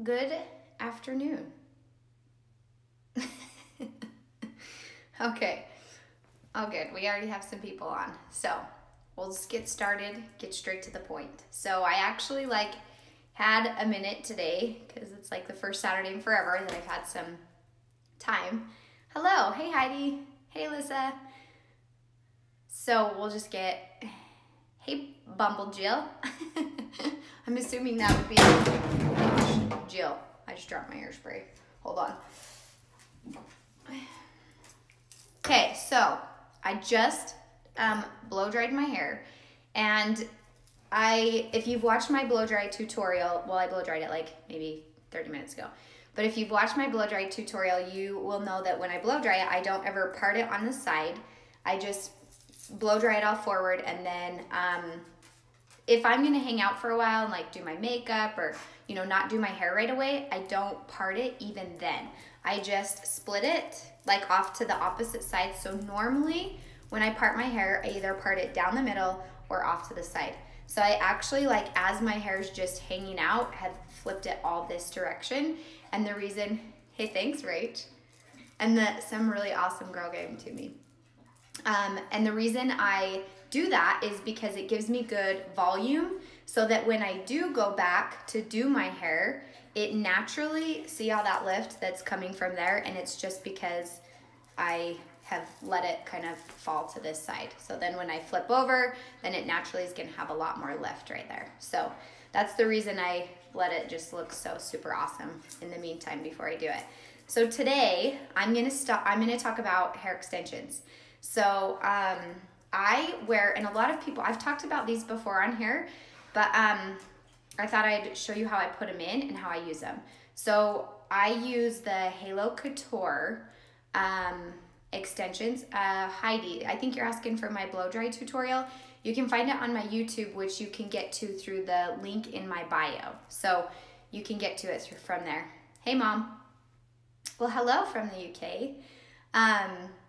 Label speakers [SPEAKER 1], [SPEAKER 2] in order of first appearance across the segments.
[SPEAKER 1] Good afternoon. Okay. Oh, good. We already have some people on. So we'll just get started, get straight to the point. So I actually had a minute today because it's like the first Saturday in forever that I've had some time. Hello. Hey, Heidi. Hey, Lisa. So we'll just get, hey, Bumble Jill. I'm assuming that would be Jill. I just dropped my hairspray. Hold on. Okay, so I just blow dried my hair, and if you've watched my blow dry tutorial, well, I blow dried it like maybe 30 minutes ago, but if you've watched my blow dry tutorial, you will know that when I blow dry it, I don't ever part it on the side. I just blow dry it all forward, and then if I'm gonna hang out for a while and like do my makeup or not do my hair right away, I don't part it even then. I just split it like off to the opposite side. So normally when I part my hair, I either part it down the middle or off to the side. So I actually, as my hair is just hanging out, have flipped it all this direction. And the reason, hey, thanks, Rach. And some really awesome girl gave them to me. And the reason I do that is because it gives me good volume so that when I do go back to do my hair, it naturally, see all that lift that's coming from there, and it's just because I have let it kind of fall to this side. So then when I flip over, then it naturally is gonna have a lot more lift right there. So that's the reason I let it just look so super awesome in the meantime before I do it. So today, I'm gonna talk about hair extensions. So I wear, and a lot of people, I've talked about these before on here, but I thought I'd show you how I put them in and how I use them. So I use the Halo Couture extensions. Heidi, I think you're asking for my blow dry tutorial. You can find it on my YouTube, which you can get to through the link in my bio. So you can get to it from there. Hey, Mom. Well, hello from the UK.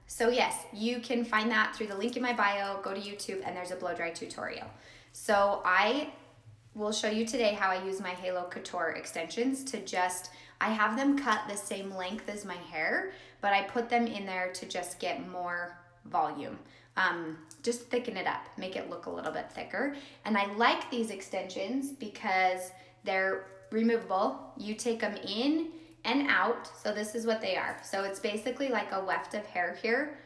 [SPEAKER 1] So yes, you can find that through the link in my bio. Go to YouTube and there's a blow dry tutorial. So I will show you today how I use my Halo Couture extensions to I have them cut the same length as my hair, but I put them in there to just get more volume. Just thicken it up, make it look a little bit thicker. And I like these extensions because they're removable. You take them in and out. So this is what they are. So it's basically like a weft of hair here.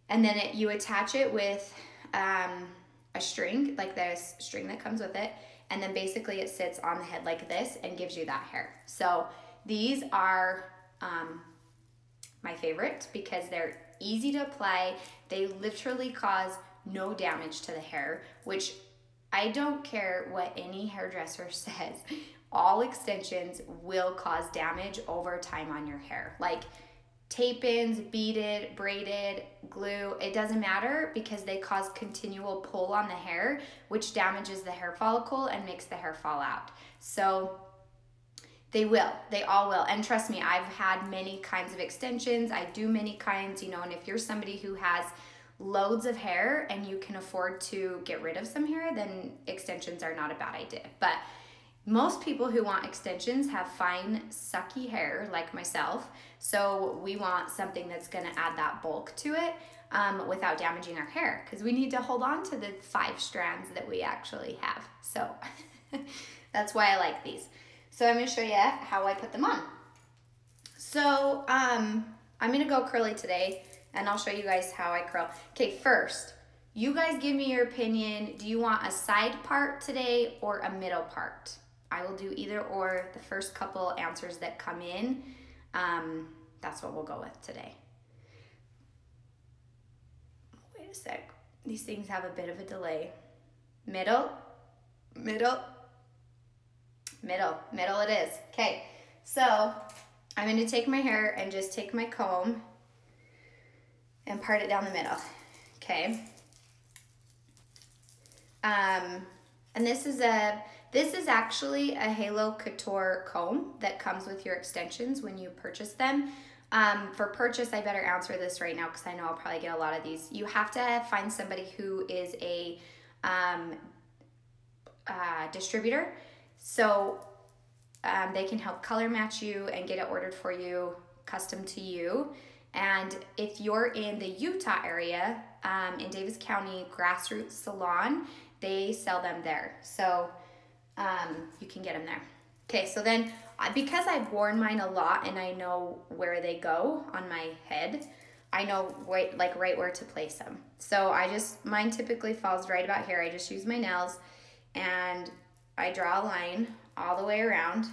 [SPEAKER 1] And then you attach it with a string, like there's string that comes with it. And then basically it sits on the head like this and gives you that hair. So these are my favorite because they're easy to apply. They literally cause no damage to the hair, which I don't care what any hairdresser says. All extensions will cause damage over time on your hair. Like tape-ins, beaded, braided, glue, it doesn't matter because they cause continual pull on the hair, which damages the hair follicle and makes the hair fall out. So they all will. And trust me, I've had many kinds of extensions. I do many kinds, and if you're somebody who has loads of hair and you can afford to get rid of some hair, then extensions are not a bad idea. But most people who want extensions have fine, sucky hair like myself. So we want something that's gonna add that bulk to it without damaging our hair, because we need to hold on to the 5 strands that we actually have. So that's why I like these. So I'm gonna show you how I put them on. So I'm gonna go curly today, and I'll show you guys how I curl. Okay, first, you guys give me your opinion. Do you want a side part today or a middle part? I will do either or. The first couple answers that come in, that's what we'll go with today. Wait a sec. These things have a bit of a delay. Middle, middle, middle, middle it is. Okay, so I'm going to take my hair and just take my comb and part it down the middle. Okay. And this is actually a Halo Couture comb that comes with your extensions when you purchase them. For purchase, I better answer this right now because I know I'll probably get a lot of these. You have to find somebody who is a distributor. So they can help color match you and get it ordered for you, custom to you. And if you're in the Utah area, in Davis County, Grassroots Salon, they sell them there. So you can get them there. Okay, so then because I've worn mine a lot and I know where they go on my head, I know right where to place them. So mine typically falls right about here. I just use my nails and I draw a line all the way around,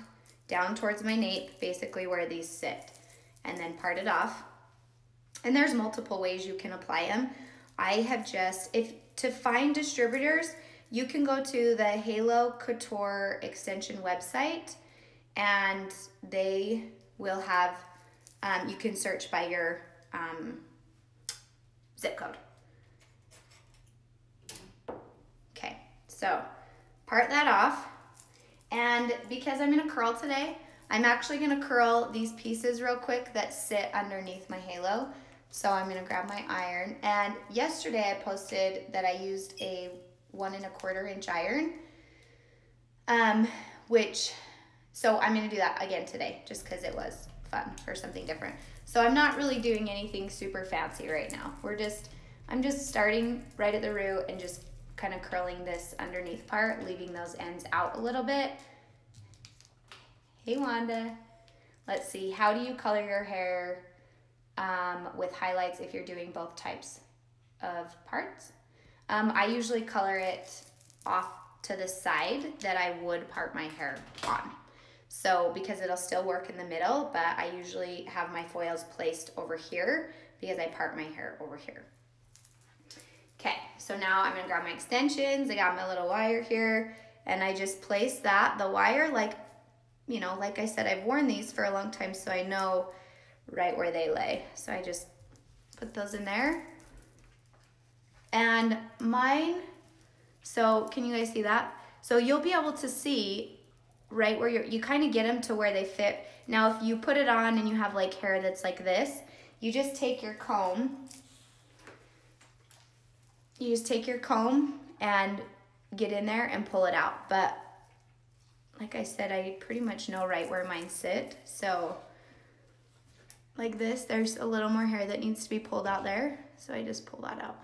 [SPEAKER 1] down towards my nape, basically where these sit, and then part it off. And there's multiple ways you can apply them. I have to find distributors, you can go to the Halo Couture extension website and they will have, you can search by your zip code. Okay, so part that off. And because I'm gonna curl today, I'm actually gonna curl these pieces real quick that sit underneath my halo. So I'm gonna grab my iron. And yesterday I posted that I used a 1 1/4 inch iron, so I'm gonna do that again today just because it was fun for something different. So I'm not really doing anything super fancy right now. I'm just starting right at the root and just kind of curling this underneath part, leaving those ends out a little bit. Hey Wanda. Let's see, how do you color your hair with highlights if you're doing both types of parts? I usually color it off to the side that I would part my hair on. So because it'll still work in the middle, but I usually have my foils placed over here because I part my hair over here. Okay, so now I'm gonna grab my extensions. I got my little wire here and I just place the wire like I said, I've worn these for a long time, so I know right where they lay. So I just put those in there. And mine, so can you guys see that? So you'll be able to see right where you kind of get them to where they fit. Now, if you put it on and you have like hair that's like this, you just take your comb. You just take your comb and get in there and pull it out. But like I said, I pretty much know right where mine sit. So like this, there's a little more hair that needs to be pulled out there. So I just pull that out.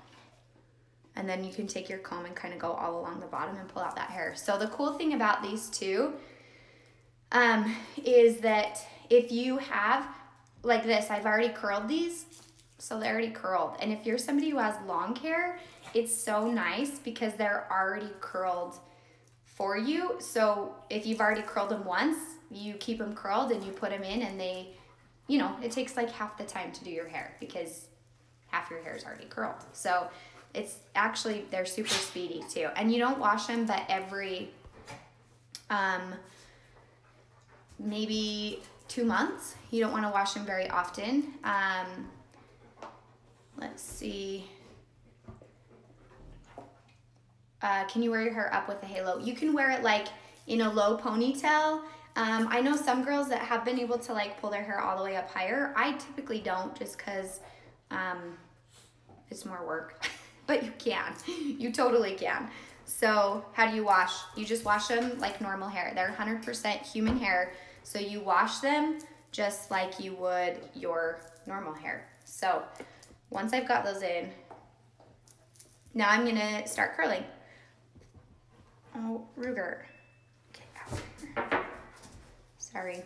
[SPEAKER 1] And then you can take your comb and kind of go all along the bottom and pull out that hair. So the cool thing about these two is that if you have, like this, I've already curled these, so they're already curled. And if you're somebody who has long hair, it's so nice because they're already curled for you. So if you've already curled them once, you keep them curled and you put them in and they, it takes like half the time to do your hair because half your hair is already curled. So it's actually, they're super speedy too. And you don't wash them, but every maybe 2 months. You don't want to wash them very often. Let's see. Can you wear your hair up with a halo? You can wear it like in a low ponytail. I know some girls that have been able to like pull their hair all the way up higher. I typically don't just because it's more work. But you can. You totally can. So how do you wash? You just wash them like normal hair. They're 100% human hair. So you wash them just like you would your normal hair. So once I've got those in, now I'm gonna start curling. Oh, Ruger. Get out. Sorry,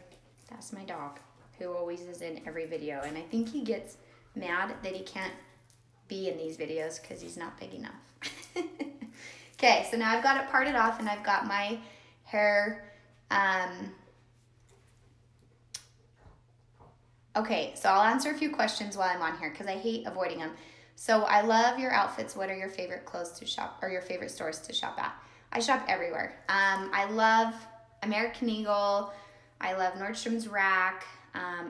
[SPEAKER 1] that's my dog who always is in every video. And I think he gets mad that he can't be in these videos because he's not big enough. Okay, so now I've got it parted off and I've got my hair. Okay, so I'll answer a few questions while I'm on here because I hate avoiding them. So I love your outfits. What are your favorite clothes to shop or your favorite stores to shop at? I shop everywhere. I love American Eagle. I love Nordstrom's Rack.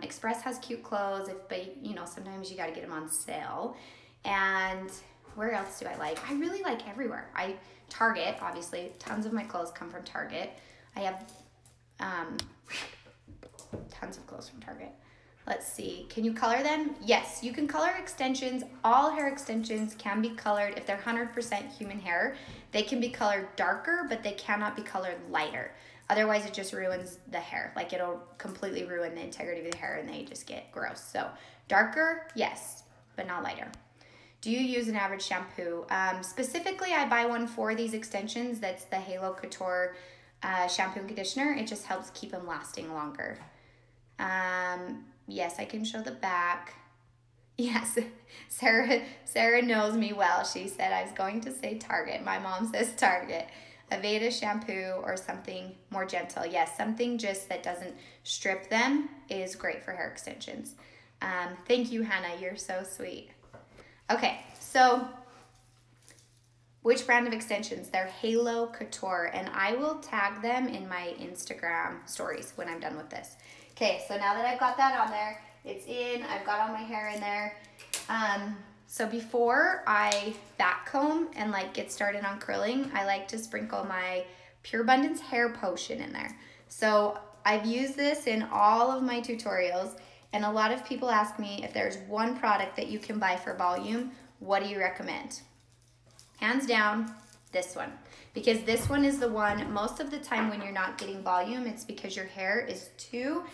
[SPEAKER 1] Express has cute clothes, but sometimes you got to get them on sale. And where else do I like? I really like everywhere. Target, obviously, tons of my clothes come from Target. I have tons of clothes from Target. Let's see, can you color them? Yes, you can color extensions. All hair extensions can be colored. If they're 100% human hair, they can be colored darker, but they cannot be colored lighter. Otherwise, it just ruins the hair. Like, it'll completely ruin the integrity of the hair and they just get gross. So darker, yes, but not lighter. Do you use an average shampoo? Specifically, I buy one for these extensions. That's the Halo Couture shampoo and conditioner. It just helps keep them lasting longer. Yes, I can show the back. Yes, Sarah knows me well. She said I was going to say Target. My mom says Target. Aveda shampoo or something more gentle. Yes, something just that doesn't strip them is great for hair extensions. Thank you, Hannah. You're so sweet. Okay, so which brand of extensions? They're Halo Couture, and I will tag them in my Instagram stories when I'm done with this. Okay, so now that I've got that on there, it's in, I've got all my hair in there. So before I back comb and like get started on curling, I like to sprinkle my Pure Abundance hair potion in there. So I've used this in all of my tutorials, and a lot of people ask me if there's one product that you can buy for volume, what do you recommend? Hands down, this one. Because this one is the one, most of the time when you're not getting volume, it's because your hair is too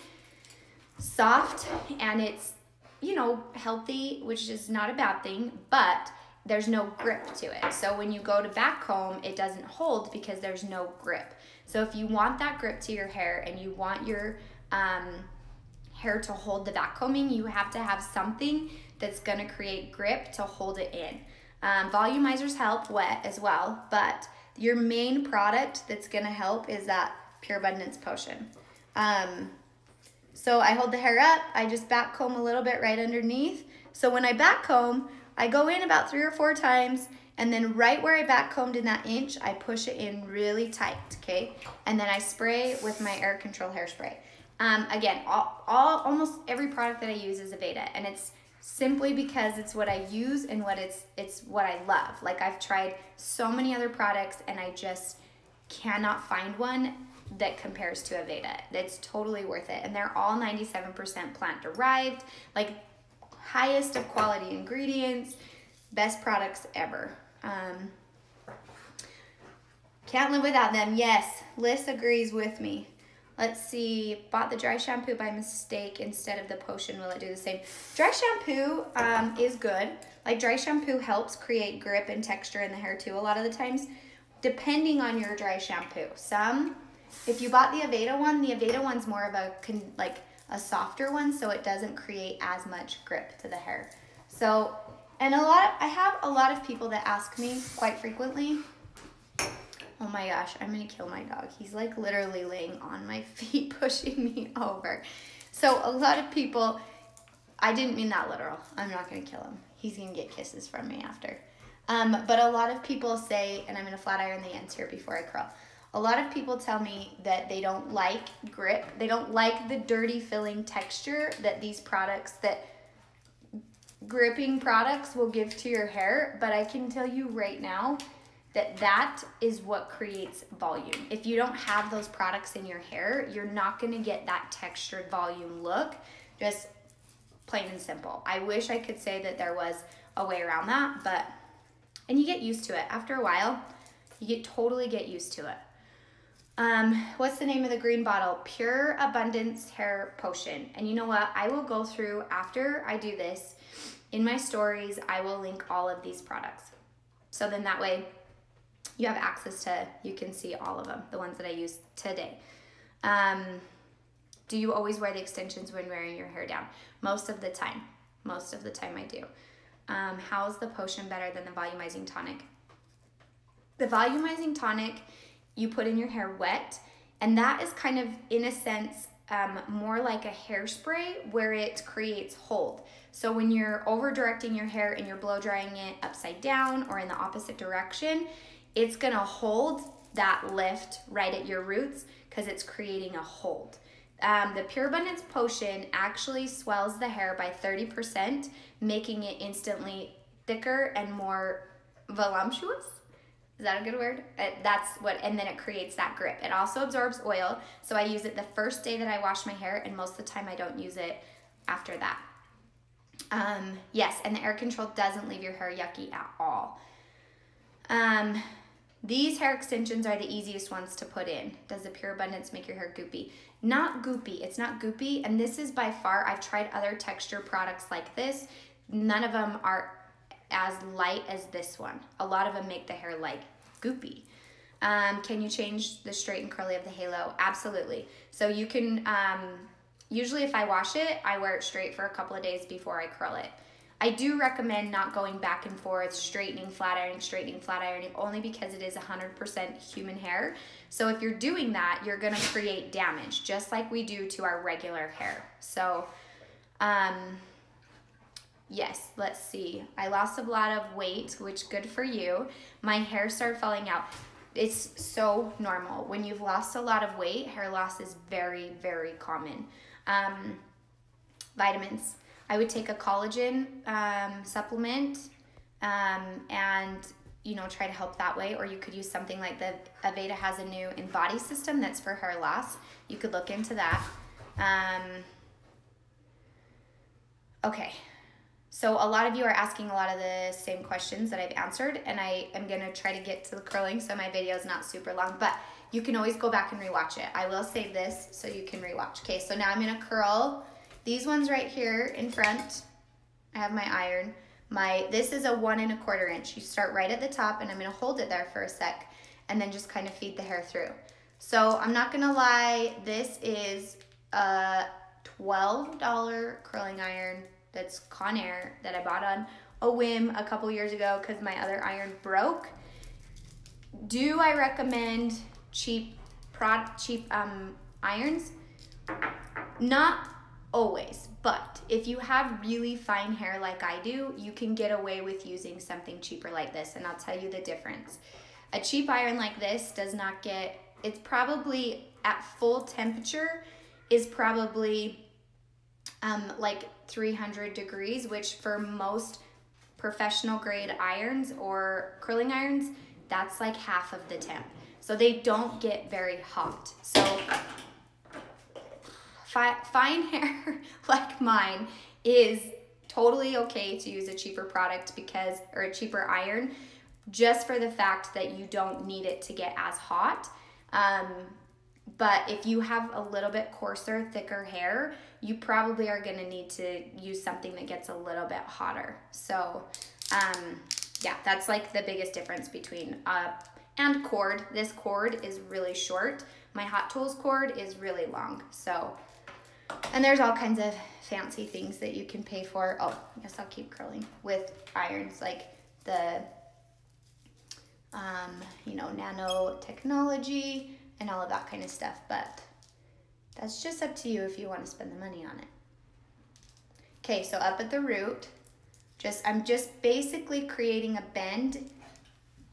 [SPEAKER 1] soft and it's, you know, healthy, which is not a bad thing, but there's no grip to it. So when you go to back comb, it doesn't hold because there's no grip. So if you want that grip to your hair and you want your hair to hold the back combing, you have to have something that's gonna create grip to hold it in. Volumizers help wet as well, but your main product that's gonna help is that Pure Abundance potion. So I hold the hair up, I just back comb a little bit right underneath. So when I back comb, I go in about 3 or 4 times, and then right where I back combed in that inch, I push it in really tight, okay? And then I spray with my air control hairspray. Again, almost every product that I use is Aveda, and it's simply because it's what I use and it's what I love. Like, I've tried so many other products and I just cannot find one that compares to Aveda. It's totally worth it. And they're all 97% plant derived, like highest of quality ingredients, best products ever. Can't live without them. Yes, Liz agrees with me. Let's see, bought the dry shampoo by mistake instead of the potion. Will it do the same? Dry shampoo is good. Like, dry shampoo helps create grip and texture in the hair too a lot of the times, depending on your dry shampoo. If you bought the Aveda one, the Aveda one's more of a softer one, so it doesn't create as much grip to the hair. So, and I have a lot of people that ask me quite frequently, oh my gosh, I'm gonna kill my dog. He's like literally laying on my feet, pushing me over. So a lot of people, I didn't mean that literal. I'm not gonna kill him. He's gonna get kisses from me after. But a lot of people say, and I'm gonna flat iron the ends here before I curl. A lot of people tell me that they don't like grip. They don't like the dirty filling texture that these products, that gripping products will give to your hair. But I can tell you right now, that is what creates volume. If you don't have those products in your hair, you're not gonna get that textured volume look, just plain and simple. I wish I could say that there was a way around that, and you get used to it. After a while, you totally get used to it. What's the name of the green bottle? Pure Abundance Hair Potion. And you know what? I will go through, after I do this, in my stories, I will link all of these products. So then that way, you have access to, you can see all of them, the ones that I use today. Do you always wear the extensions when wearing your hair down? Most of the time. Most of the time I do. How's the potion better than the volumizing tonic? The volumizing tonic you put in your hair wet, and that is kind of, in a sense, more like a hairspray where it creates hold. So when you're over directing your hair and you're blow drying it upside down or in the opposite direction, it's gonna hold that lift right at your roots because it's creating a hold. The Pure Abundance Potion actually swells the hair by 30%, making it instantly thicker and more voluptuous. Is that a good word? And then it creates that grip. It also absorbs oil, so I use it the first day that I wash my hair, and most of the time I don't use it after that. Yes, and the air control doesn't leave your hair yucky at all. These hair extensions are the easiest ones to put in. Does the Pure Abundance make your hair goopy? Not goopy, it's not goopy. And this is by far, I've tried other texture products like this. None of them are as light as this one. A lot of them make the hair like goopy. Can you change the straight and curly of the halo? Absolutely. So you can, usually if I wash it, I wear it straight for a couple of days before I curl it. I do recommend not going back and forth, straightening, flat ironing, only because it is 100% human hair. So if you're doing that, you're gonna create damage, just like we do to our regular hair. So, yes, let's see. I lost a lot of weight, which good for you. My hair started falling out. It's so normal. When you've lost a lot of weight, hair loss is very, very common. Vitamins. I would take a collagen supplement and, you know, try to help that way. Or you could use something like the Aveda has a new InBody system that's for hair loss. You could look into that. Okay. So a lot of you are asking a lot of the same questions that I've answered, and I am gonna try to get to the curling so my video is not super long, but you can always go back and rewatch it. I will save this so you can rewatch. Okay, so now I'm gonna curl these ones right here in front. I have my iron. This is a 1 1/4 inch. You start right at the top, and I'm gonna hold it there for a sec, and then just kind of feed the hair through. So I'm not gonna lie, this is a $12 curling iron that's Conair that I bought on a whim a couple years ago because my other iron broke. Do I recommend cheap irons? Not always, but if you have really fine hair like I do, you can get away with using something cheaper like this, and I'll tell you the difference. A cheap iron like this does not get, it's probably at full temperature is probably like 300 degrees, which for most professional grade irons or curling irons, that's like half of the temp. So they don't get very hot. So fine hair like mine is totally okay to use a cheaper product because, or a cheaper iron, just for the fact that you don't need it to get as hot. But if you have a little bit coarser, thicker hair, you probably are gonna need to use something that gets a little bit hotter. So yeah, that's like the biggest difference between, and cord. This cord is really short. My Hot Tools cord is really long. So, and there's all kinds of fancy things that you can pay for. Oh, I guess I'll keep curling with irons like the, you know, nanotechnology and all of that kind of stuff, but that's just up to you if you want to spend the money on it. Okay, so up at the root, I'm just basically creating a bend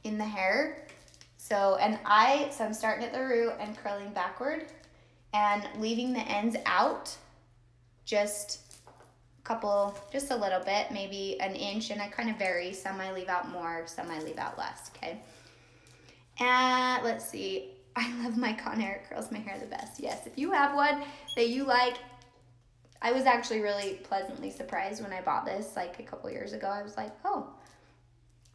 [SPEAKER 1] in the hair. So I'm starting at the root and curling backward and leaving the ends out just a little bit, maybe an inch, and I kind of vary. Some I leave out more, some I leave out less, okay? And let's see. I love my Conair. It curls my hair the best. Yes, if you have one that you like, I was actually really pleasantly surprised when I bought this like a couple years ago. I was like, oh,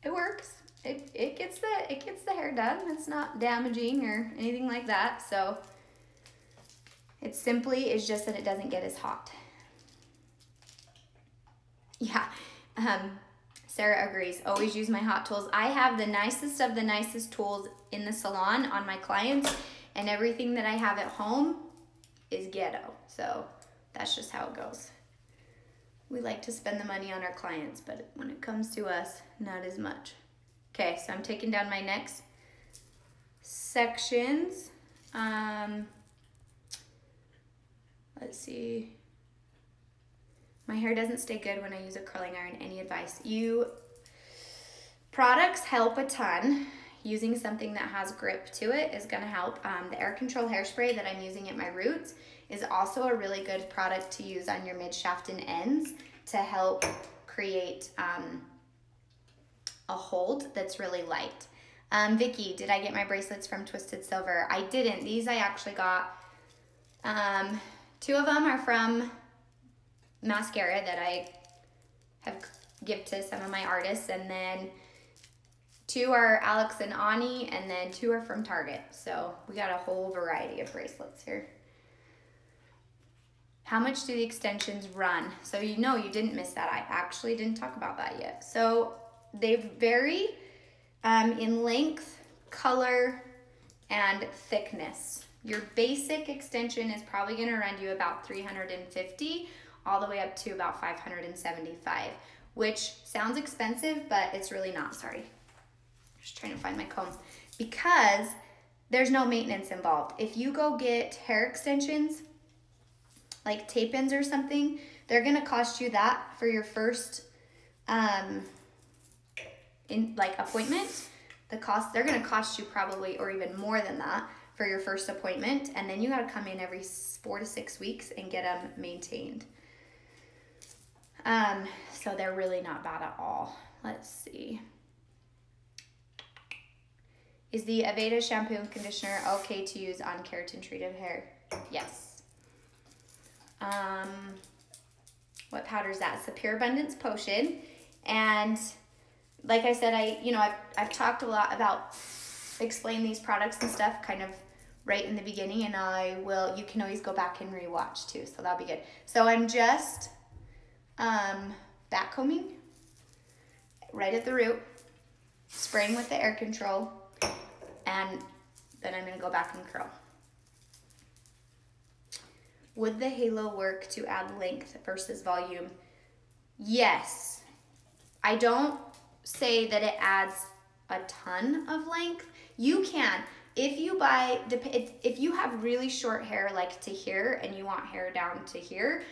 [SPEAKER 1] it works. It gets the hair done. It's not damaging or anything like that. So it simply is just that it doesn't get as hot. Yeah. Sarah agrees. Always use my Hot Tools. I have the nicest of the nicest tools in the salon on my clients, and everything that I have at home is ghetto. So that's just how it goes. We like to spend the money on our clients, but when it comes to us, not as much. Okay, so I'm taking down my next sections. Let's see. My hair doesn't stay good when I use a curling iron. Any advice? Products help a ton. Using something that has grip to it is gonna help. The air control hairspray that I'm using at my roots is also a really good product to use on your mid shaft and ends to help create a hold that's really light. Vicky, did I get my bracelets from Twisted Silver? I didn't. These I actually got. 2 of them are from mascara that I have give to some of my artists, and then 2 are Alex and Ani, and then 2 are from Target. So we got a whole variety of bracelets here. How much do the extensions run? So you know you didn't miss that. I actually didn't talk about that yet. So they vary in length, color, and thickness. Your basic extension is probably gonna run you about $350 all the way up to about $575, which sounds expensive, but it's really not. Sorry, just trying to find my comb. Because there's no maintenance involved. If you go get hair extensions, like tape-ins or something, they're gonna cost you that for your first appointment. They're gonna cost you probably, or even more than that, for your first appointment, and then you gotta come in every 4 to 6 weeks and get them maintained. So they're really not bad at all. Let's see. Is the Aveda shampoo and conditioner okay to use on keratin treated hair? Yes. What powder is that? It's the Pure Abundance Potion. And like I said, I've talked a lot about explaining these products and stuff kind of right in the beginning, and you can always go back and rewatch too, so that'll be good. So I'm just back combing right at the root, spraying with the air control, and then I'm gonna go back and curl. Would the halo work to add length versus volume? Yes. I don't say that it adds a ton of length. You can. If you have really short hair like to here and you want hair down to here,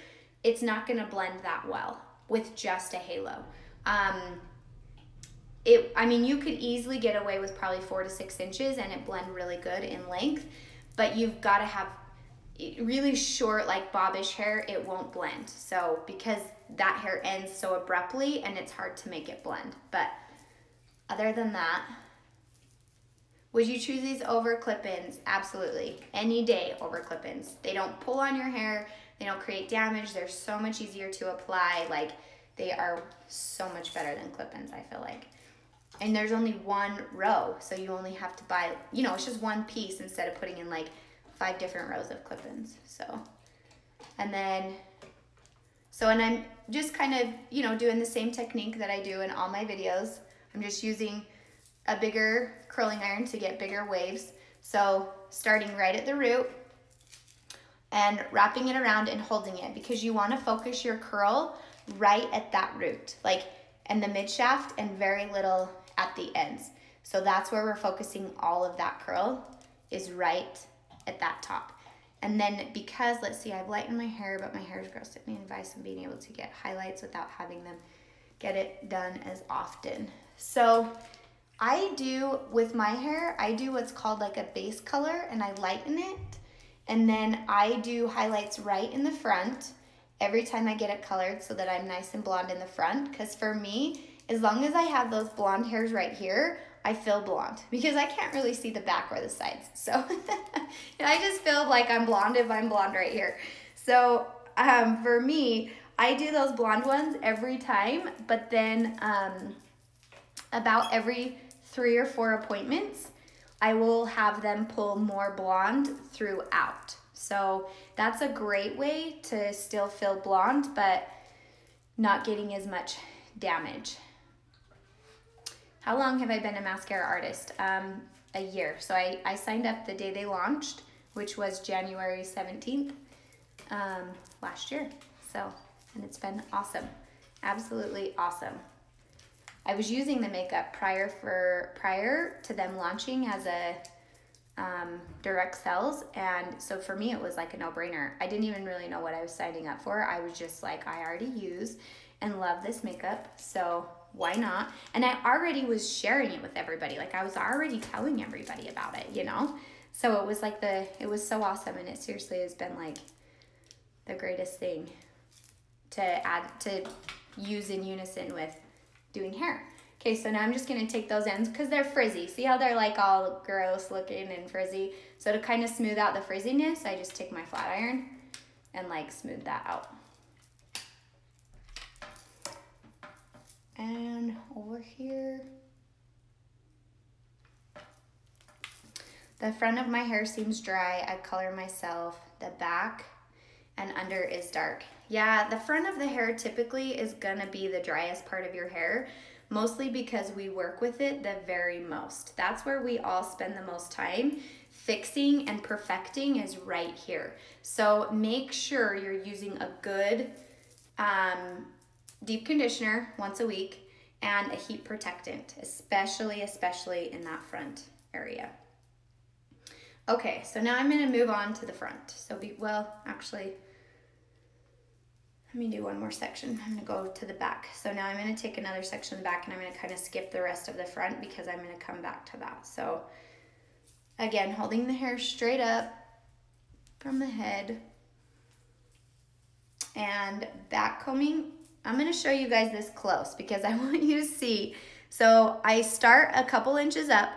[SPEAKER 1] it's not gonna blend that well with just a halo. You could easily get away with probably 4 to 6 inches and it blend really good in length, but you've gotta have really short, like bobbish hair, it won't blend. So because that hair ends so abruptly and it's hard to make it blend. But other than that, would you choose these over clip-ins? Absolutely. Any day over clip-ins. They don't pull on your hair. They don't create damage. They're so much easier to apply. Like, they are so much better than clip-ins, I feel like. And there's only one row, so you only have to buy, it's just one piece instead of putting in like 5 different rows of clip-ins. And I'm just kind of, doing the same technique that I do in all my videos. I'm just using a bigger curling iron to get bigger waves. So starting right at the root and wrapping it around and holding it, because you want to focus your curl right at that root, like in the mid shaft and very little at the ends. So that's where we're focusing all of that curl, is right at that top. And then because, let's see, I've lightened my hair, but my hair is gross. It may advise on being able to get highlights without having them get it done as often. So with my hair, I do what's called like a base color, and I lighten it. And then I do highlights right in the front every time I get it colored, so that I'm nice and blonde in the front. Because for me, as long as I have those blonde hairs right here, I feel blonde, because I can't really see the back or the sides. So I just feel like I'm blonde if I'm blonde right here. So for me, I do those blonde ones every time, but then about every 3 or 4 appointments, I will have them pull more blonde throughout. So that's a great way to still feel blonde, but not getting as much damage. How long have I been a mascara artist? A year. So I signed up the day they launched, which was January 17th last year. And it's been awesome. Absolutely awesome. I was using the makeup prior to them launching as a direct sales, and so for me it was like a no-brainer. I didn't even really know what I was signing up for. I was just like, I already use and love this makeup, so why not? And I already was sharing it with everybody. Like, I was already telling everybody about it, So it was like it was so awesome, and it seriously has been like the greatest thing to use in unison with doing hair. Okay, so now I'm just gonna take those ends, because they're frizzy. See how they're like all gross looking and frizzy? So to kind of smooth out the frizziness, I just take my flat iron and like smooth that out. And over here, The front of my hair seems dry. I color myself. The back and under is dark. Yeah, the front of the hair typically is gonna be the driest part of your hair, mostly because we work with it the very most. That's where we all spend the most time. Fixing and perfecting is right here. So make sure you're using a good deep conditioner once a week and a heat protectant, especially in that front area. Okay, so now I'm gonna move on to the front. So actually, let me do one more section. I'm gonna go to the back. So now I'm gonna take another section of the back and I'm gonna kind of skip the rest of the front because I'm gonna come back to that. So again, holding the hair straight up from the head and back combing. I'm gonna show you guys this close because I want you to see. So I start a couple inches up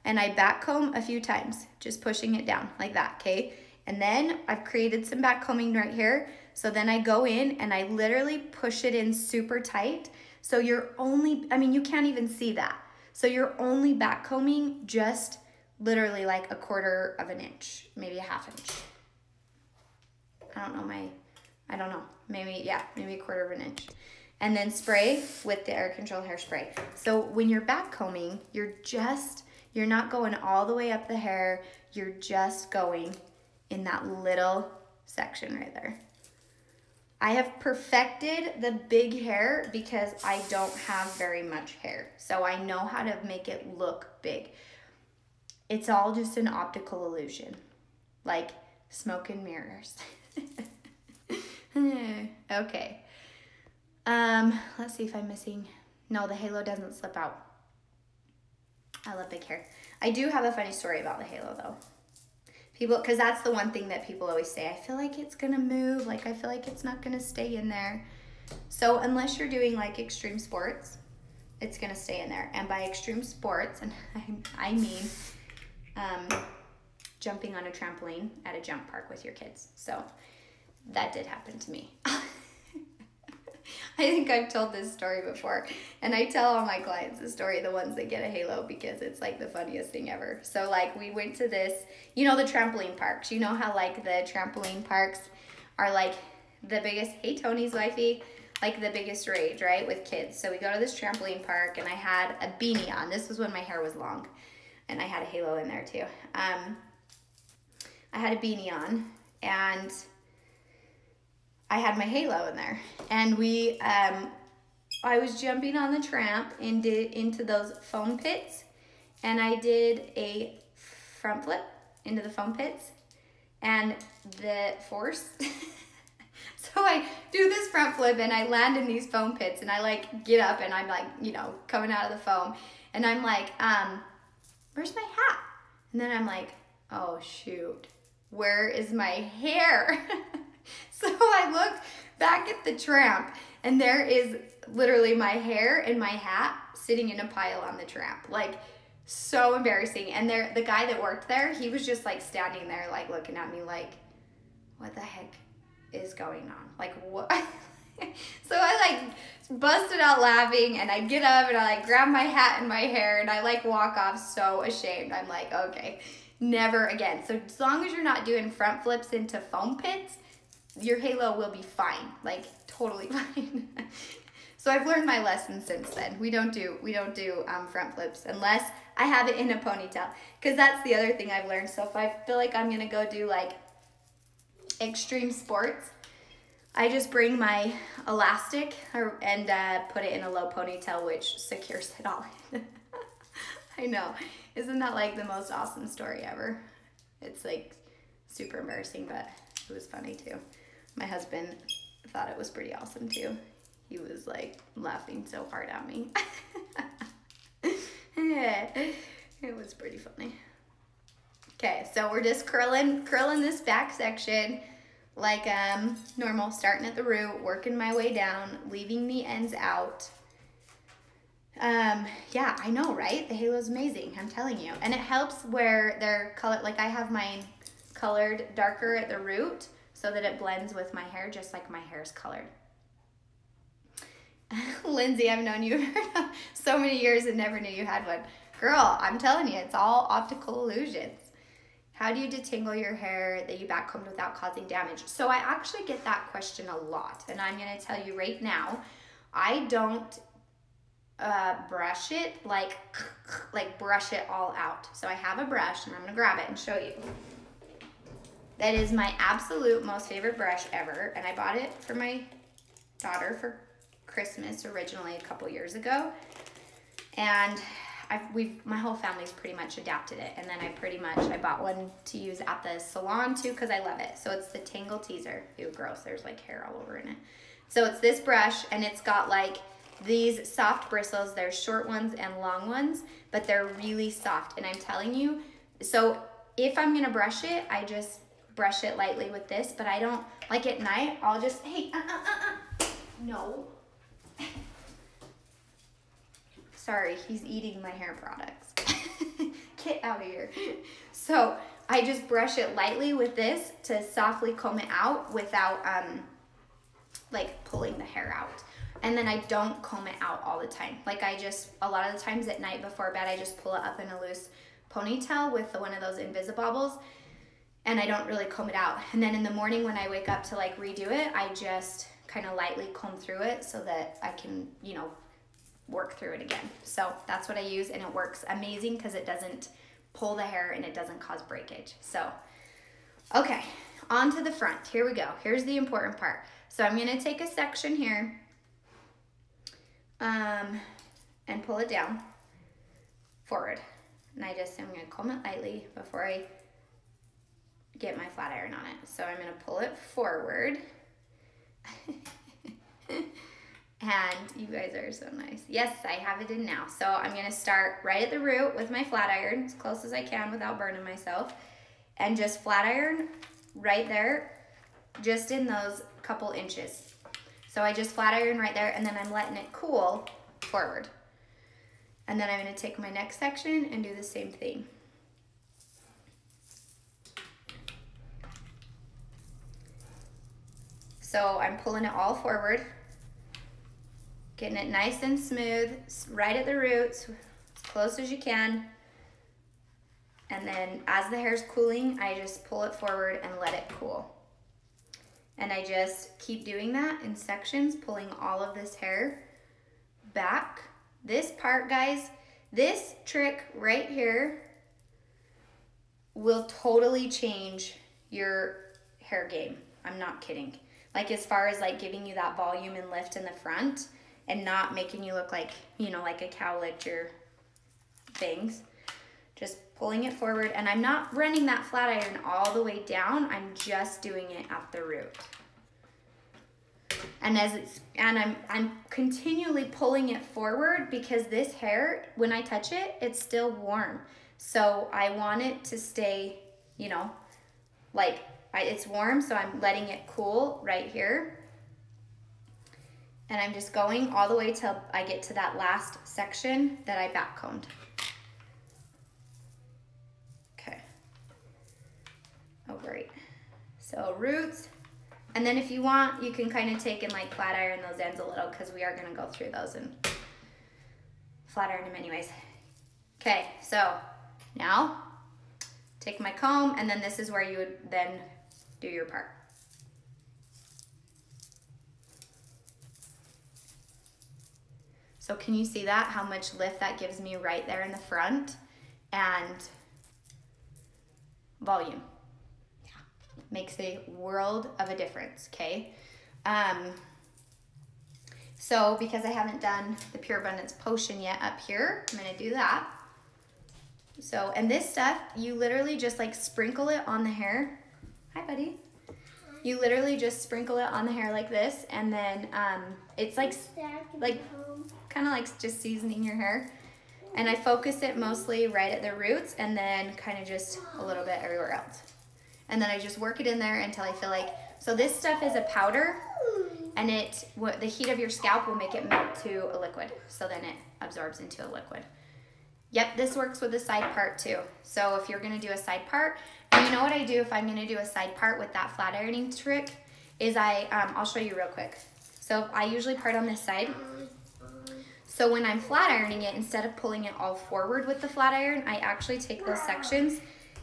[SPEAKER 1] and I back comb a few times, just pushing it down like that, okay? And then I've created some back combing right here. So then I go in and I literally push it in super tight. So you're only, you can't even see that. So you're only back combing just literally like 1/4 of an inch, maybe a 1/2 inch. I don't know, maybe 1/4 of an inch. And then spray with the air control hairspray. So when you're back combing, you're not going all the way up the hair, you're just going in that little section right there. I have perfected the big hair because I don't have very much hair. So I know how to make it look big. It's all just an optical illusion, like smoke and mirrors. Okay. Let's see if I'm missing. No, the halo doesn't slip out. I love big hair. I do have a funny story about the halo though. Because that's the one thing that people always say, I feel like it's gonna move, like I feel like it's not gonna stay in there. So unless you're doing like extreme sports, it's gonna stay in there. And by extreme sports, and I mean jumping on a trampoline at a jump park with your kids. So that did happen to me. I think I've told this story before, and I tell all my clients the story, the ones that get a halo, because it's like the funniest thing ever. So like we went to this, the trampoline parks. You know how like the trampoline parks are like the biggest, hey Tony's wifey, like the biggest rage, right, with kids. So we go to this trampoline park and I had a beanie on. This was when my hair was long and I had a halo in there too. I had a beanie on and I had my halo in there, and I was jumping on the tramp into those foam pits, and I did a front flip into the foam pits, and the force, so I do this front flip, and I land in these foam pits, and I like get up, and I'm like, coming out of the foam, and I'm like, where's my hat? And then I'm like, oh shoot, where is my hair? So I look back at the tramp and there is literally my hair and my hat sitting in a pile on the tramp. Like, so embarrassing. And the guy that worked there, he was just like standing there like looking at me like, what the heck is going on? Like, what? So I like busted out laughing and I get up and I like grab my hat and my hair and I like walk off so ashamed. I'm like, okay, never again. So as long as you're not doing front flips into foam pits, your halo will be fine, like totally fine. So I've learned my lesson since then. We don't do front flips unless I have it in a ponytail, because that's the other thing I've learned. So if I feel like I'm gonna go do like extreme sports, I just bring my elastic and put it in a low ponytail, which secures it all in. I know, isn't that like the most awesome story ever? It's like super embarrassing, but it was funny too. My husband thought it was pretty awesome too. He was like laughing so hard at me. It was pretty funny. Okay, so we're just curling this back section like normal, starting at the root, working my way down, leaving the ends out. Yeah, I know, right? The halo's amazing, I'm telling you. And it helps where they're colored, like I have mine colored darker at the root so that it blends with my hair just like my hair's colored. Lindsay, I've known you for so many years and never knew you had one. Girl, I'm telling you, it's all optical illusions. How do you detangle your hair that you backcombed without causing damage? So I actually get that question a lot, and I'm gonna tell you right now, I don't brush it like brush it all out. So I have a brush, and I'm gonna grab it and show you. That is my absolute most favorite brush ever, and I bought it for my daughter for Christmas originally a couple years ago, and my whole family's pretty much adapted it, and then I bought one to use at the salon too because I love it. So it's the Tangle Teaser. Ew, gross, there's like hair all over in it. So it's this brush, and it's got like these soft bristles. There's short ones and long ones, but they're really soft, and I'm telling you, so if I'm gonna brush it, I just brush it lightly with this, but I don't, like at night, I'll just, hey, no. Sorry, he's eating my hair products. Get out of here. So I just brush it lightly with this to softly comb it out without like pulling the hair out. And then I don't comb it out all the time. Like a lot of the times at night before bed, I just pull it up in a loose ponytail with one of those Invisibobbles, and I don't really comb it out. And then in the morning when I wake up to like redo it, I just kind of lightly comb through it so that I can, you know, work through it again. So that's what I use, and it works amazing because it doesn't pull the hair and it doesn't cause breakage. So, okay, on to the front. Here we go. Here's the important part. So I'm gonna take a section here and pull it down forward. And I'm gonna comb it lightly before I get my flat iron on it. So I'm gonna pull it forward. And you guys are so nice. Yes, I have it in now. So I'm gonna start right at the root with my flat iron, as close as I can without burning myself, and just flat iron right there, just in those couple inches. So I just flat iron right there, and then I'm letting it cool forward. And then I'm gonna take my next section and do the same thing. So I'm pulling it all forward, getting it nice and smooth, right at the roots, as close as you can. And then as the hair's cooling, I just pull it forward and let it cool. And I just keep doing that in sections, pulling all of this hair back. This part, guys, this trick right here will totally change your hair game. I'm not kidding. Like as far as like giving you that volume and lift in the front, and not making you look like, you know, like a cow licked your things. Just pulling it forward, and I'm not running that flat iron all the way down, I'm just doing it at the root. And I'm continually pulling it forward because this hair, when I touch it, it's still warm. So I want it to stay, you know, like it's warm, so I'm letting it cool right here. And I'm just going all the way till I get to that last section that I backcombed. Okay. Oh, great. So roots. And then if you want, you can kind of take and like flat iron those ends a little because we are gonna go through those and flat iron them anyways. Okay, so now take my comb, and then this is where you would then do your part. So can you see that? How much lift that gives me right there in the front, and volume. Yeah. Makes a world of a difference, okay? So because I haven't done the Pure Abundance Potion yet up here, I'm gonna do that. So, and this stuff, you literally just like sprinkle it on the hair. Hi, buddy. You literally just sprinkle it on the hair like this, and then it's like kind of like just seasoning your hair. And I focus it mostly right at the roots, and then kind of just a little bit everywhere else. And then I just work it in there until I feel like, so this stuff is a powder, and the heat of your scalp will make it melt to a liquid. So then it absorbs into a liquid. Yep, this works with the side part too. So if you're gonna do a side part, and you know what I do if I'm gonna do a side part with that flat ironing trick, is I'll show you real quick. So I usually part on this side. So when I'm flat ironing it, instead of pulling it all forward with the flat iron, I actually take those sections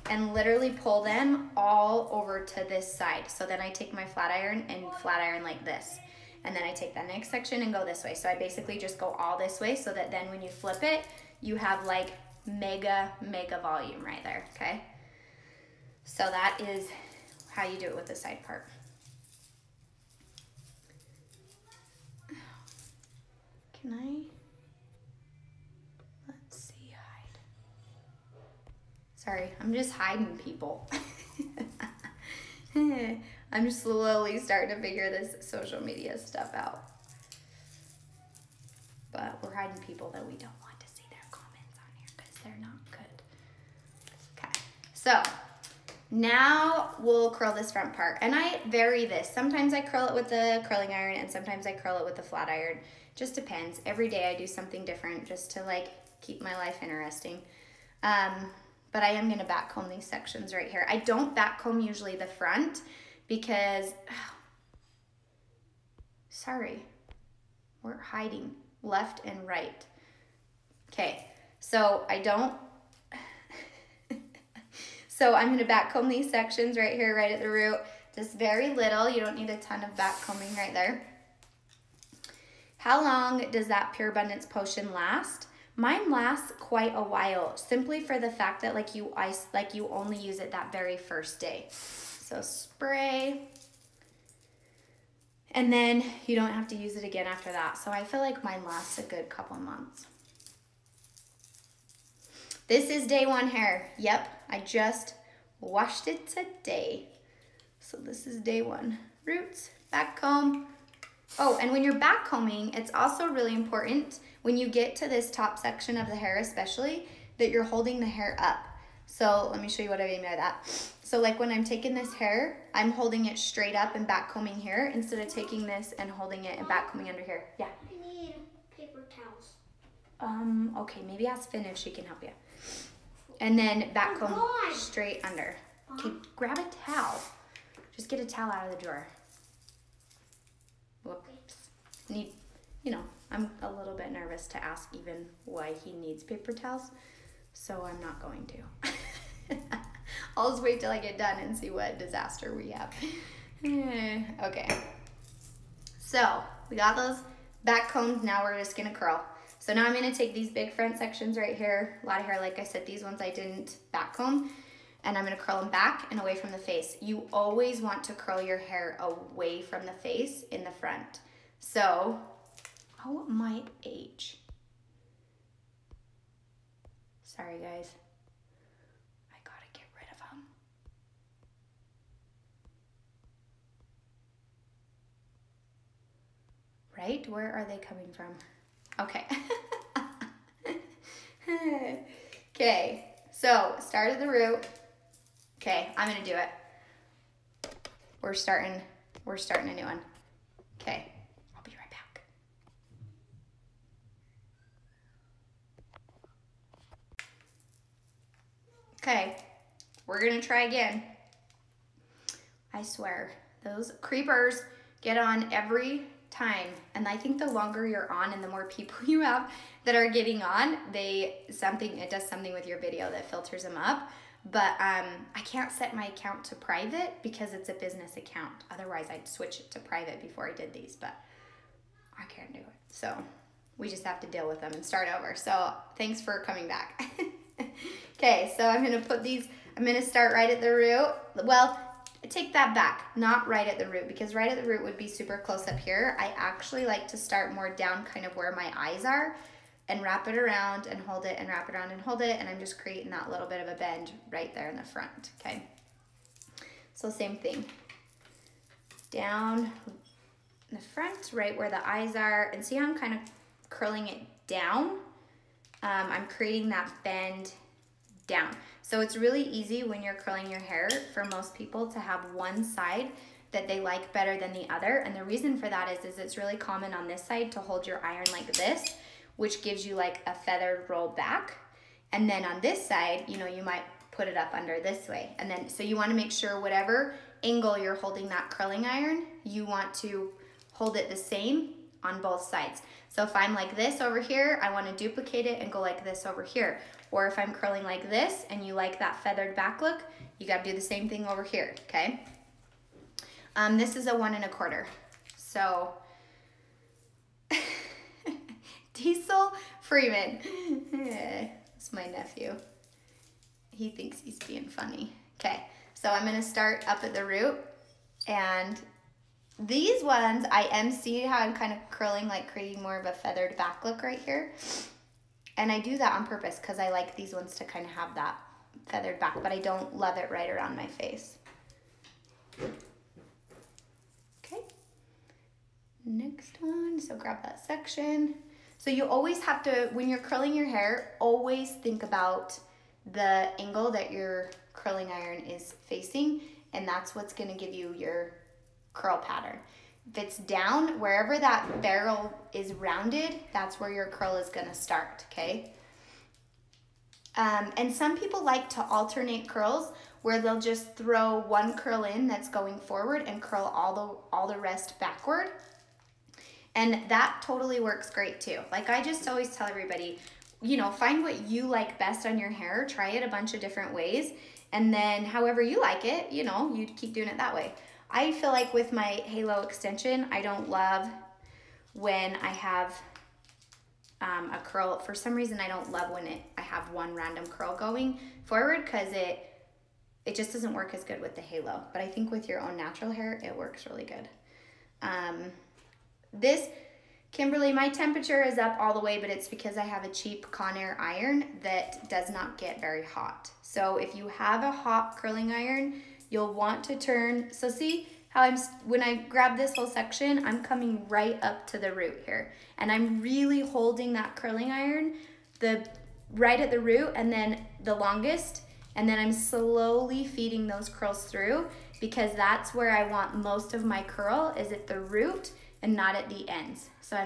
[SPEAKER 1] and literally pull them all over to this side. So then I take my flat iron and flat iron like this. And then I take that next section and go this way. So I basically just go all this way so that then when you flip it, you have like mega volume right there, okay? So that is how you do it with the side part. Can I? Let's see, hide. Sorry, I'm just hiding people. I'm just slowly starting to figure this social media stuff out. But we're hiding people that we don't want to see their comments on here because they're not good. Okay, so now we'll curl this front part. And I vary this. Sometimes I curl it with the curling iron and sometimes I curl it with the flat iron. Just depends. Every day I do something different just to like keep my life interesting. But I am gonna back comb these sections right here. I don't back comb usually the front because, sorry, we're hiding left and right. Okay, so I don't, so I'm gonna back comb these sections right here, right at the root, just very little. You don't need a ton of back combing right there. How long does that Pure Abundance potion last? Mine lasts quite a while, simply for the fact that like you only use it that very first day. So spray, and then you don't have to use it again after that. So I feel like mine lasts a good couple months. This is day 1 hair. Yep, I just washed it today. So this is day 1. Roots, back comb. Oh, and when you're back combing, it's also really important when you get to this top section of the hair especially, that you're holding the hair up. So let me show you what I mean by that. So like when I'm taking this hair, I'm holding it straight up and back combing here instead of taking this and holding it and back combing under here. Yeah.
[SPEAKER 2] I need paper towels.
[SPEAKER 1] Okay, maybe ask Finn if she can help you. And then back comb straight under. Okay, grab a towel. Just get a towel out of the drawer. Whoops. I'm a little bit nervous to ask even why he needs paper towels, so I'm not going to. I'll just wait till I get done and see what disaster we have. Okay. So we got those back combed. Now we're just gonna curl. So now I'm gonna take these big front sections right here, a lot of hair, like I said, these ones I didn't back comb, and I'm gonna curl them back and away from the face. You always want to curl your hair away from the face in the front. So, oh my age. Sorry guys, I gotta get rid of them. Right, where are they coming from? Okay. Okay, so start at the root. Okay, I'm gonna do it. We're starting a new one. Okay, I'll be right back. Okay, we're gonna try again. I swear, those creepers get on every time, and I think the longer you're on and the more people you have that are getting on, it does something with your video that filters them up. But I can't set my account to private because it's a business account. Otherwise I'd switch it to private before I did these, but I can't do it. So we just have to deal with them and start over. So thanks for coming back. Okay, so I'm gonna put these, I'm gonna start right at the root. Well, take that back, not right at the root, because right at the root would be super close up here. I actually like to start more down kind of where my eyes are and wrap it around and hold it and wrap it around and hold it, and I'm just creating that little bit of a bend right there in the front, okay? So same thing. Down in the front, right where the eyes are, and see how I'm kind of curling it down? I'm creating that bend down. So it's really easy when you're curling your hair for most people to have one side that they like better than the other. And the reason for that is it's really common on this side to hold your iron like this, which gives you like a feathered roll back. And then on this side, you might put it up under this way. And then, so you want to make sure whatever angle you're holding that curling iron, you want to hold it the same on both sides. So if I'm like this over here, I want to duplicate it and go like this over here. Or if I'm curling like this and you like that feathered back look, you got to do the same thing over here, okay? This is a 1 1/4. So Diesel Freeman, that's my nephew. He thinks he's being funny. Okay, so I'm gonna start up at the root, and these ones see how I'm kind of curling, like creating more of a feathered back look right here. And I do that on purpose because I like these ones to kind of have that feathered back, but I don't love it right around my face. Okay, next one, so grab that section. So you always have to, when you're curling your hair, always think about the angle that your curling iron is facing, and that's what's gonna give you your curl pattern. If it's down, wherever that barrel is rounded, that's where your curl is gonna start, okay? And some people like to alternate curls where they'll just throw one curl in that's going forward and curl all the rest backward. And that totally works great too. Like I just always tell everybody, you know, find what you like best on your hair, try it a bunch of different ways, and then however you like it, you know, you keep doing it that way. I feel like with my halo extension, I don't love when I have a curl. For some reason, I don't love when I have one random curl going forward because it just doesn't work as good with the halo. But I think with your own natural hair, it works really good. This, Kimberly, my temperature is up all the way, but it's because I have a cheap Conair iron that does not get very hot. So if you have a hot curling iron, you'll want to turn, so see how when I grab this whole section, I'm coming right up to the root here. And I'm really holding that curling iron right at the root and then the longest, and then I'm slowly feeding those curls through because that's where I want most of my curl is at the root and not at the ends. So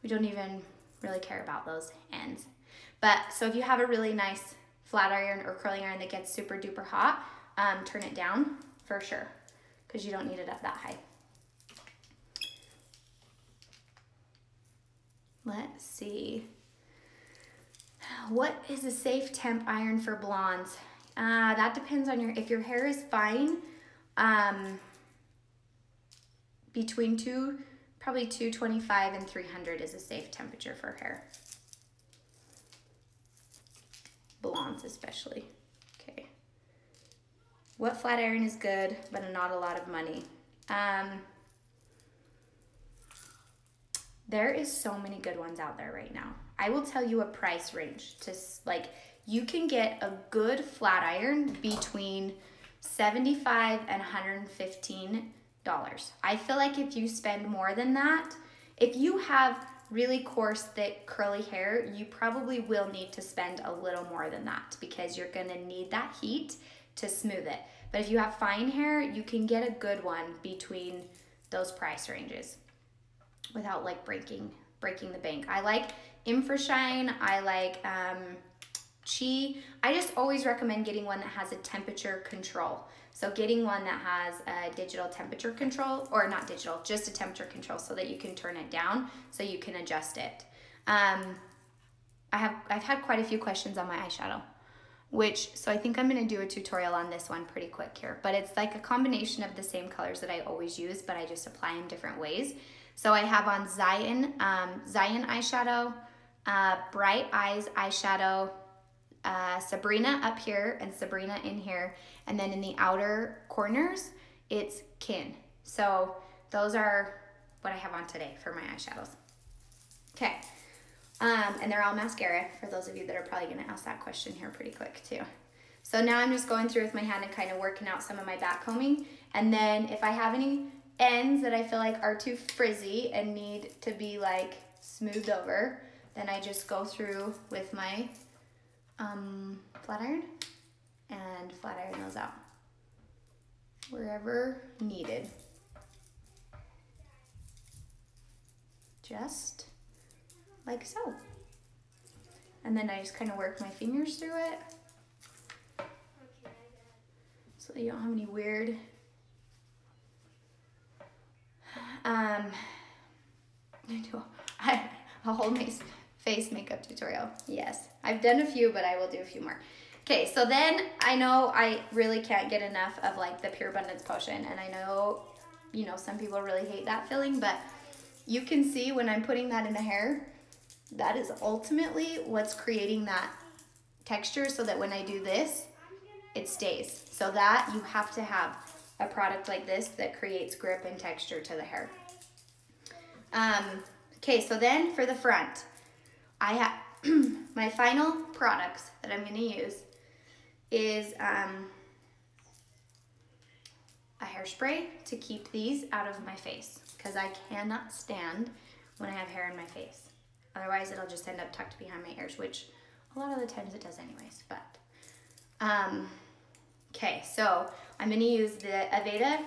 [SPEAKER 1] we don't even really care about those ends. But so if you have a really nice flat iron or curling iron that gets super duper hot, turn it down for sure because you don't need it up that high. Let's see. What is a safe temp iron for blondes? That depends on if your hair is fine, between probably 225 and 300 is a safe temperature for hair. Blondes especially. Okay. What flat iron is good, but not a lot of money? There is so many good ones out there right now. I will tell you a price range you can get a good flat iron between $75 and $115. I feel like if you spend more than that, if you have really coarse, thick, curly hair, you probably will need to spend a little more than that because you're gonna need that heat to smooth it. But if you have fine hair, you can get a good one between those price ranges without like breaking the bank. I like Infrashine, I like Chi. I just always recommend getting one that has a temperature control. So getting one that has a digital temperature control, or not digital, just a temperature control so that you can turn it down so you can adjust it. I've had quite a few questions on my eyeshadow, so I think I'm gonna do a tutorial on this one pretty quick here, but it's like a combination of the same colors that I always use, but I just apply them different ways. So I have on Zion eyeshadow, Bright Eyes eyeshadow, Sabrina up here and Sabrina in here, and then in the outer corners it's Kin. So those are what I have on today for my eyeshadows. Okay, and they're all mascara for those of you that are probably gonna ask that question here pretty quick too. So now I'm just going through with my hand and kind of working out some of my back combing, and then if I have any ends that I feel like are too frizzy and need to be like smoothed over, then I just go through with my flat iron and flat iron those out wherever needed. Just like so. And then I just kind of work my fingers through it so that you don't have any a whole face makeup tutorial. Yes, I've done a few, but I will do a few more. Okay, so then I know I really can't get enough of like the Pure Abundance Potion, and I know, you know, some people really hate that feeling, but you can see when I'm putting that in the hair, that is ultimately what's creating that texture so that when I do this, it stays. So that you have to have a product like this that creates grip and texture to the hair. Okay, so then for the front, I have my final products that I'm gonna use is a hairspray to keep these out of my face because I cannot stand when I have hair in my face. Otherwise, it'll just end up tucked behind my ears, which a lot of the times it does anyways, but. Okay, so I'm gonna use the Aveda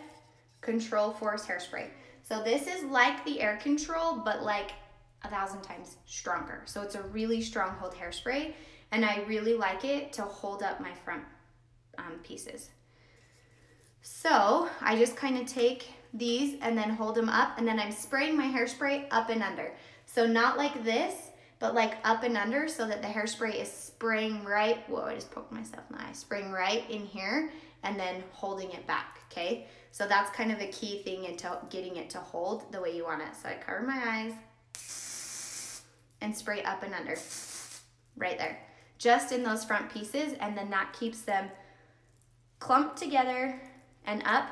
[SPEAKER 1] Control Force Hairspray. So this is like the Air Control, but like 1,000 times stronger. So it's a really strong hold hairspray, and I really like it to hold up my front pieces. So I just kind of take these and then hold them up, and then I'm spraying my hairspray up and under. So not like this, but like up and under so that the hairspray is spraying right, whoa, I just poked myself in the eye, spraying right in here and then holding it back, okay? So that's kind of a key thing into getting it to hold the way you want it. So I cover my eyes and spray up and under, right there. Just in those front pieces, and then that keeps them clumped together and up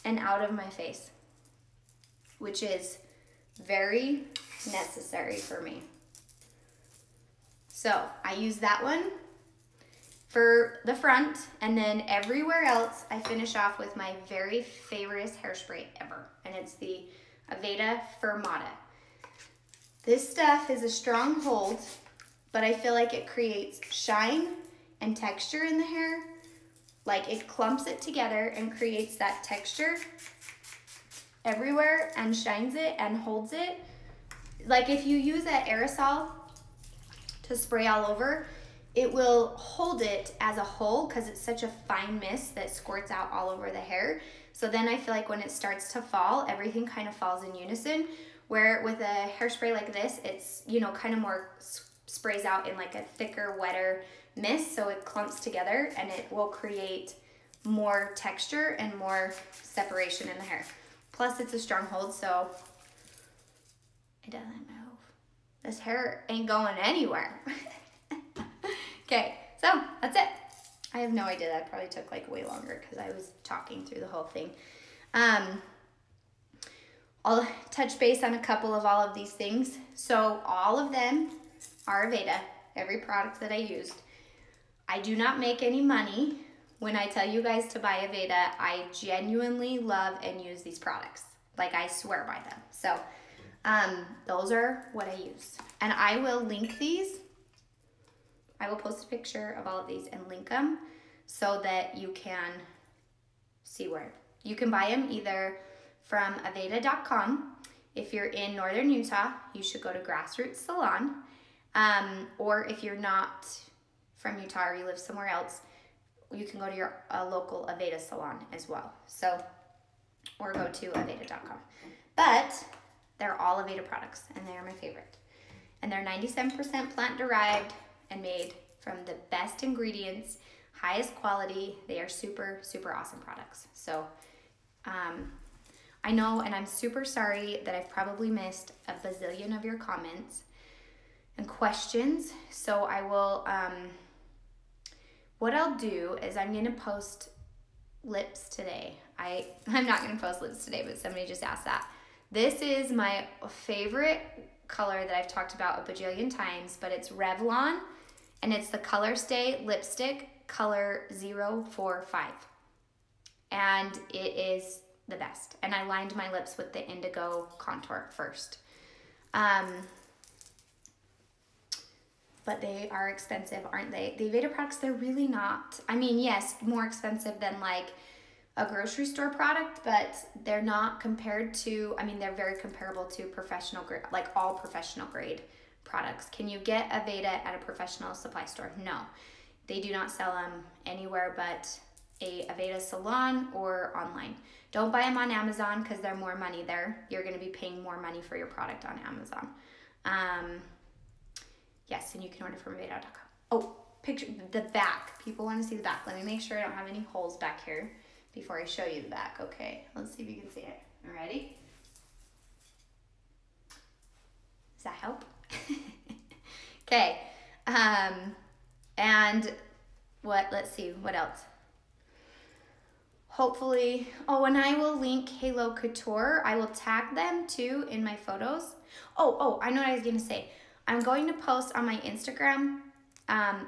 [SPEAKER 1] and out of my face, which is very necessary for me. So I use that one for the front, and then everywhere else I finish off with my very favorite hairspray ever, and it's the Aveda Firmata. This stuff is a strong hold, but I feel like it creates shine and texture in the hair. Like it clumps it together and creates that texture everywhere and shines it and holds it. Like if you use that aerosol to spray all over, it will hold it as a whole because it's such a fine mist that squirts out all over the hair. So then I feel like when it starts to fall, everything kind of falls in unison. Where with a hairspray like this, it's, you know, kind of more sprays out in like a thicker, wetter mist, so it clumps together and it will create more texture and more separation in the hair. Plus it's a strong hold, so it doesn't move. This hair ain't going anywhere. Okay, so that's it. I have no idea. That probably took like way longer because I was talking through the whole thing. I'll touch base on a couple of all of these things. So all of them are Aveda, every product that I used. I do not make any money when I tell you guys to buy Aveda. I genuinely love and use these products. Like I swear by them. So those are what I use. And I will link these. I will post a picture of all of these and link them so that you can see where. You can buy them either from Aveda.com. If you're in Northern Utah, you should go to Grassroots Salon. Or if you're not from Utah or you live somewhere else, you can go to your local Aveda salon as well. So, or go to Aveda.com. But they're all Aveda products and they are my favorite. And they're 97% plant derived and made from the best ingredients, highest quality. They are super, super awesome products. So, I know, and I'm super sorry that I've probably missed a bazillion of your comments and questions. So I will, what I'll do is I'm going to post lips today. I'm not going to post lips today, but somebody just asked that. This is my favorite color that I've talked about a bajillion times, but it's Revlon, and it's the Color Stay Lipstick color 045. And it is the best. And I lined my lips with the indigo contour first. But they are expensive, aren't they? The Aveda products, they're really not. I mean, yes, more expensive than like a grocery store product, but they're not compared to, I mean, they're very comparable to professional grade, like all professional grade products. Can you get Aveda at a professional supply store? No. They do not sell them anywhere but a Aveda salon or online. Don't buy them on Amazon because they're more money there. You're going to be paying more money for your product on Amazon. Yes, and you can order from Aveda.com. Oh, picture the back. People want to see the back. Let me make sure I don't have any holes back here before I show you the back. Okay, let's see if you can see it. All ready? Does that help? Okay. And let's see, what else? Hopefully, and I will link Halo Couture. I will tag them too in my photos. I know what I was gonna say. I'm going to post on my Instagram,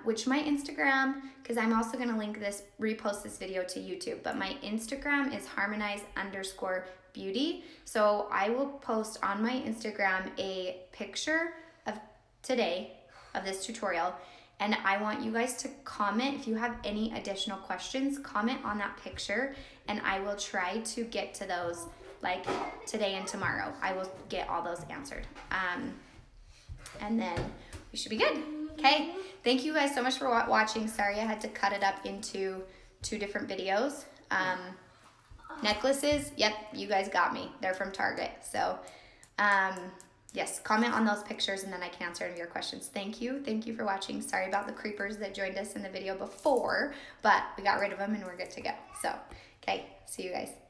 [SPEAKER 1] which my Instagram, because I'm also gonna repost this video to YouTube, but my Instagram is harmonize_beauty. So I will post on my Instagram a picture of today, of this tutorial, and I want you guys to comment if you have any additional questions. Comment on that picture and I will try to get to those like today and tomorrow. I will get all those answered, and then we should be good. Okay, thank you guys so much for watching. Sorry I had to cut it up into 2 different videos. Necklaces, yep, you guys got me. They're from Target. So yes, comment on those pictures and then I can answer any of your questions. Thank you for watching. Sorry about the creepers that joined us in the video before, but we got rid of them and we're good to go. So, okay, see you guys.